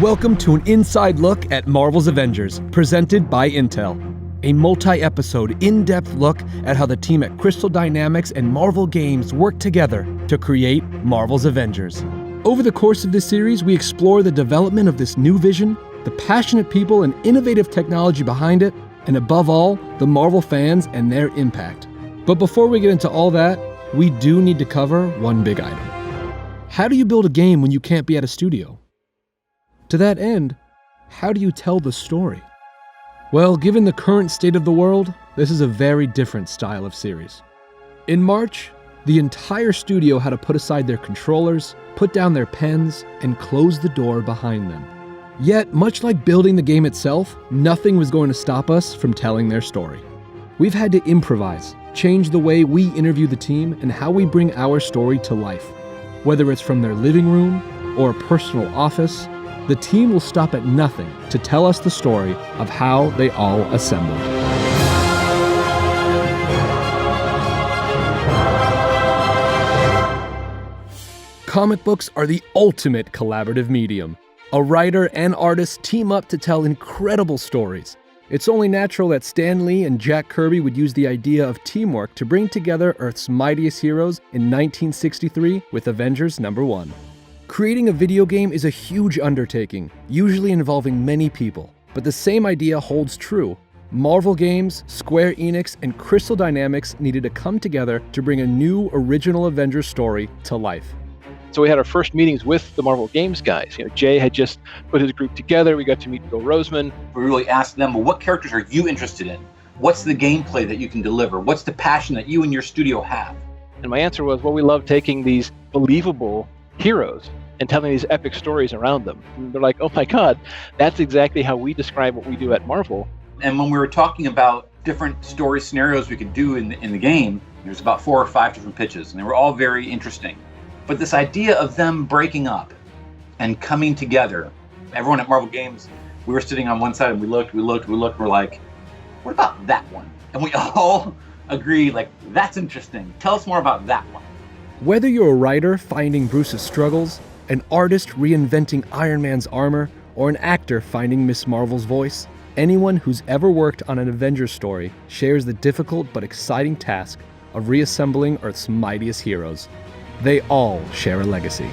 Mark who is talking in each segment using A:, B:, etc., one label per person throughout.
A: Welcome to an inside look at Marvel's Avengers, presented by Intel. A multi-episode, in-depth look at how the team at Crystal Dynamics and Marvel Games work together to create Marvel's Avengers. Over the course of this series, we explore the development of this new vision, the passionate people and innovative technology behind it, and above all, the Marvel fans and their impact. But before we get into all that, we do need to cover one big item. How do you build a game when you can't be at a studio? To that end, how do you tell the story? Well, given the current state of the world, this is a very different style of series. In March, the entire studio had to put aside their controllers, put down their pens, and close the door behind them. Yet, much like building the game itself, nothing was going to stop us from telling their story. We've had to improvise, change the way we interview the team and how we bring our story to life. Whether it's from their living room or a personal office, the team will stop at nothing to tell us the story of how they all assembled. Comic books are the ultimate collaborative medium. A writer and artist team up to tell incredible stories. It's only natural that Stan Lee and Jack Kirby would use the idea of teamwork to bring together Earth's mightiest heroes in 1963 with Avengers #1. Creating a video game is a huge undertaking, usually involving many people. But the same idea holds true. Marvel Games, Square Enix, and Crystal Dynamics needed to come together to bring a new original Avengers story to life.
B: So we had our first meetings with the Marvel Games guys. Jay had just put his group together. We got to meet Bill Roseman.
C: We really asked them, well, what characters are you interested in? What's the gameplay that you can deliver? What's the passion that you and your studio have?
B: And my answer was, well, we love taking these believable heroes and telling these epic stories around them. And they're like, oh my God, that's exactly how we describe what we do at Marvel.
C: And when we were talking about different story scenarios we could do in the game, there's about 4 or 5 different pitches, and they were all very interesting. But this idea of them breaking up and coming together, everyone at Marvel Games, we were sitting on one side and we looked, we're like, what about that one? And we all agreed, like, that's interesting. Tell us more about that one.
A: Whether you're a writer finding Bruce's struggles, an artist reinventing Iron Man's armor, or an actor finding Miss Marvel's voice, anyone who's ever worked on an Avengers story shares the difficult but exciting task of reassembling Earth's mightiest heroes. They all share a legacy.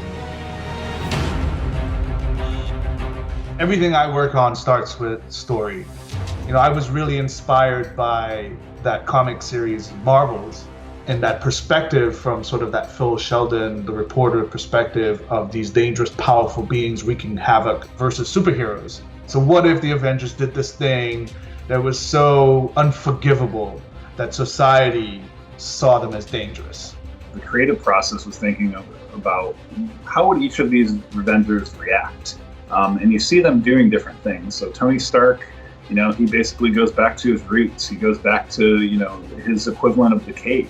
D: Everything I work on starts with story. I was really inspired by that comic series Marvels, and that perspective from sort of that Phil Sheldon, the reporter perspective of these dangerous, powerful beings wreaking havoc versus superheroes. So what if the Avengers did this thing that was so unforgivable that society saw them as dangerous?
E: The creative process was thinking about how would each of these Avengers react? And you see them doing different things. So Tony Stark, he basically goes back to his roots. He goes back to, his equivalent of the cave.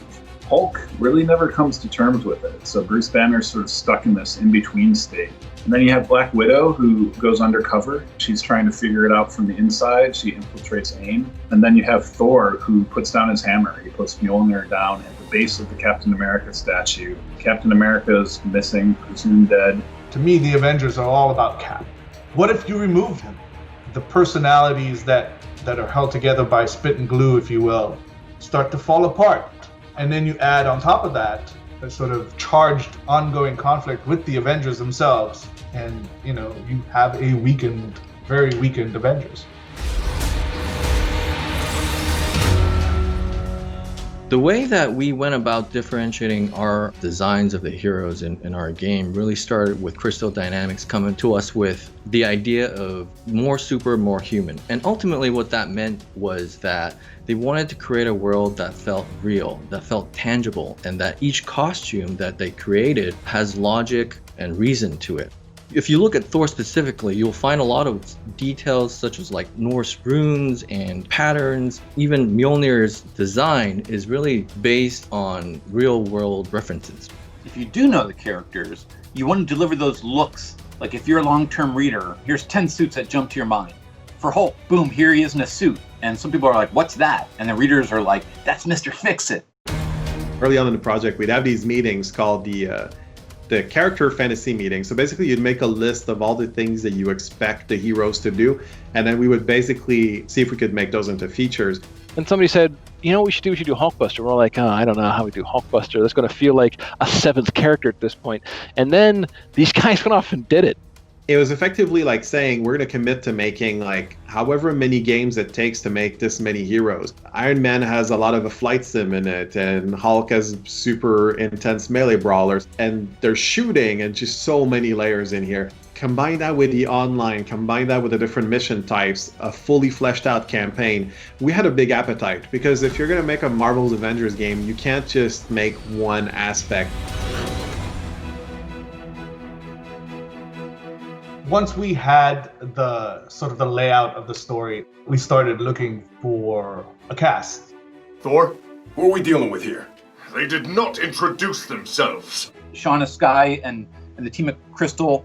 E: Hulk really never comes to terms with it. So Bruce Banner's sort of stuck in this in-between state. And then you have Black Widow, who goes undercover. She's trying to figure it out from the inside. She infiltrates AIM. And then you have Thor, who puts down his hammer. He puts Mjolnir down at the base of the Captain America statue. Captain America is missing, presumed dead.
D: To me, the Avengers are all about Cap. What if you removed him? The personalities that are held together by spit and glue, if you will, start to fall apart. And then you add on top of that a sort of charged ongoing conflict with the Avengers themselves. And, you have a very weakened Avengers.
F: The way that we went about differentiating our designs of the heroes in our game really started with Crystal Dynamics coming to us with the idea of more super, more human. And ultimately what that meant was that they wanted to create a world that felt real, that felt tangible, and that each costume that they created has logic and reason to it. If you look at Thor specifically, you'll find a lot of details such as like Norse runes and patterns. Even Mjolnir's design is really based on real world references.
C: If you do know the characters, you want to deliver those looks. Like if you're a long-term reader, here's 10 suits that jump to your mind. For Hulk, boom, here he is in a suit. And some people are like, what's that? And the readers are like, that's Mr. Fix-It.
G: Early on in the project, we'd have these meetings called the the character fantasy meeting. So basically you'd make a list of all the things that you expect the heroes to do, and then we would basically see if we could make those into features.
B: And somebody said, you know what we should do? We should do Hulkbuster. We're like, oh, I don't know how we do Hulkbuster. That's going to feel like a seventh character at this point. And then these guys went off and did it.
G: It was effectively like saying, we're going to commit to making like however many games it takes to make this many heroes. Iron Man has a lot of a flight sim in it, and Hulk has super intense melee brawlers, and there's shooting and just so many layers in here. Combine that with the online, combine that with the different mission types, a fully fleshed out campaign. We had a big appetite, because if you're going to make a Marvel's Avengers game, you can't just make one aspect.
D: Once we had the sort of the layout of the story, we started looking for a cast.
H: Thor, who are we dealing with here? They did not introduce themselves.
C: Shauna Sky and the team at Crystal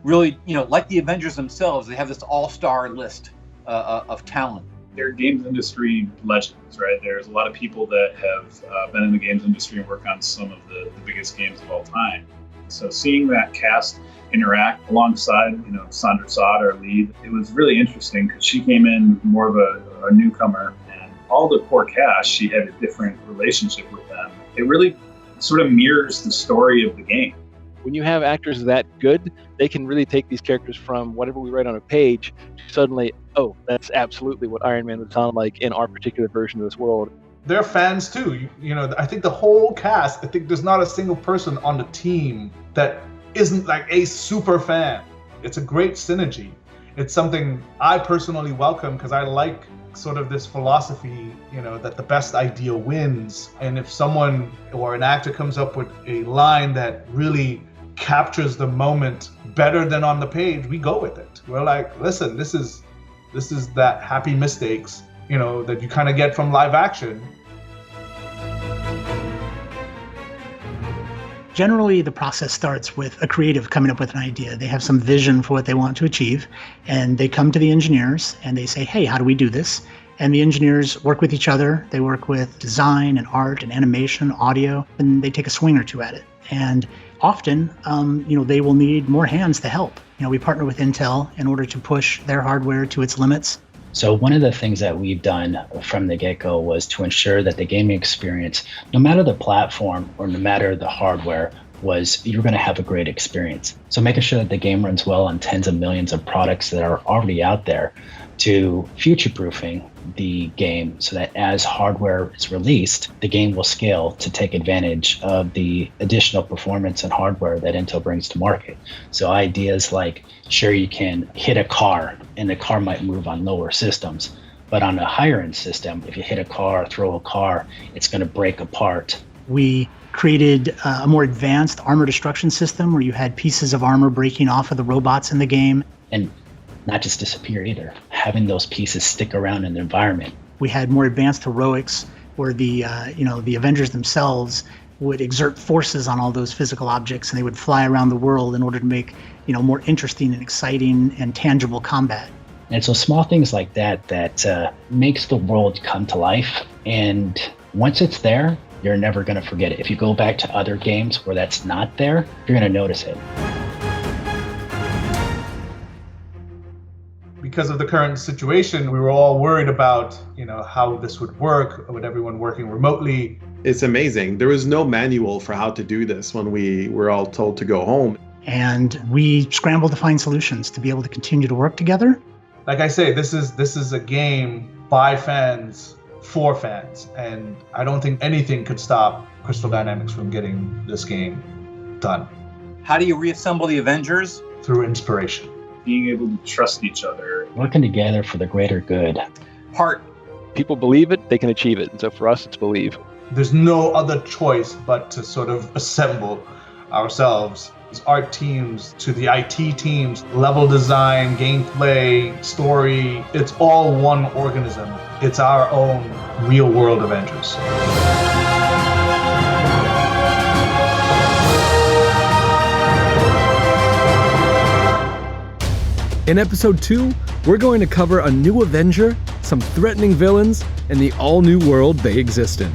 C: really, like the Avengers themselves, they have this all-star list of talent.
E: They're games industry legends, right? There's a lot of people that have been in the games industry and work on some of the biggest games of all time. So seeing that cast interact alongside, Sandra Saad, our lead, it was really interesting because she came in more of a newcomer, and all the core cast, she had a different relationship with them. It really sort of mirrors the story of the game.
B: When you have actors that good, they can really take these characters from whatever we write on a page to suddenly, oh, that's absolutely what Iron Man would sound like in our particular version of this world.
D: They're fans too. I think the whole cast, I think there's not a single person on the team that isn't like a super fan. It's a great synergy. It's something I personally welcome because I like sort of this philosophy, that the best idea wins. And if someone or an actor comes up with a line that really captures the moment better than on the page, we go with it. We're like, listen, this is that happy mistakes, that you kind of get from live action.
I: Generally, the process starts with a creative coming up with an idea. They have some vision for what they want to achieve, and they come to the engineers and they say, hey, how do we do this? And the engineers work with each other. They work with design and art and animation, audio, and they take a swing or two at it. And often, they will need more hands to help. We partner with Intel in order to push their hardware to its limits.
J: So one of the things that we've done from the get-go was to ensure that the gaming experience, no matter the platform or no matter the hardware, was you're going to have a great experience. So making sure that the game runs well on tens of millions of products that are already out there, to future-proofing the game so that as hardware is released, the game will scale to take advantage of the additional performance and hardware that Intel brings to market. So ideas like, sure, you can hit a car and the car might move on lower systems, but on a higher end system, if you hit a car, throw a car, it's going to break apart.
I: We created a more advanced armor destruction system where you had pieces of armor breaking off of the robots in the game.
J: And not just disappear either, having those pieces stick around in the environment.
I: We had more advanced heroics where the Avengers themselves would exert forces on all those physical objects, and they would fly around the world in order to make, more interesting and exciting and tangible combat.
J: And so small things like that makes the world come to life. And once it's there, you're never going to forget it. If you go back to other games where that's not there, you're going to notice it.
D: Because of the current situation, we were all worried about, how this would work with everyone working remotely.
G: It's amazing. There was no manual for how to do this when we were all told to go home.
I: And we scrambled to find solutions to be able to continue to work together.
D: Like I say, this is a game by fans, for fans. And I don't think anything could stop Crystal Dynamics from getting this game done.
C: How do you reassemble the Avengers?
D: Through inspiration.
E: Being able to trust each other.
J: Working together for the greater good.
C: Heart.
B: People believe it, they can achieve it. And so for us, it's believe.
D: There's no other choice but to sort of assemble ourselves. As art teams to the IT teams, level design, gameplay, story, it's all one organism. It's our own real-world Avengers.
A: In episode 2, we're going to cover a new Avenger, some threatening villains, and the all-new world they exist in.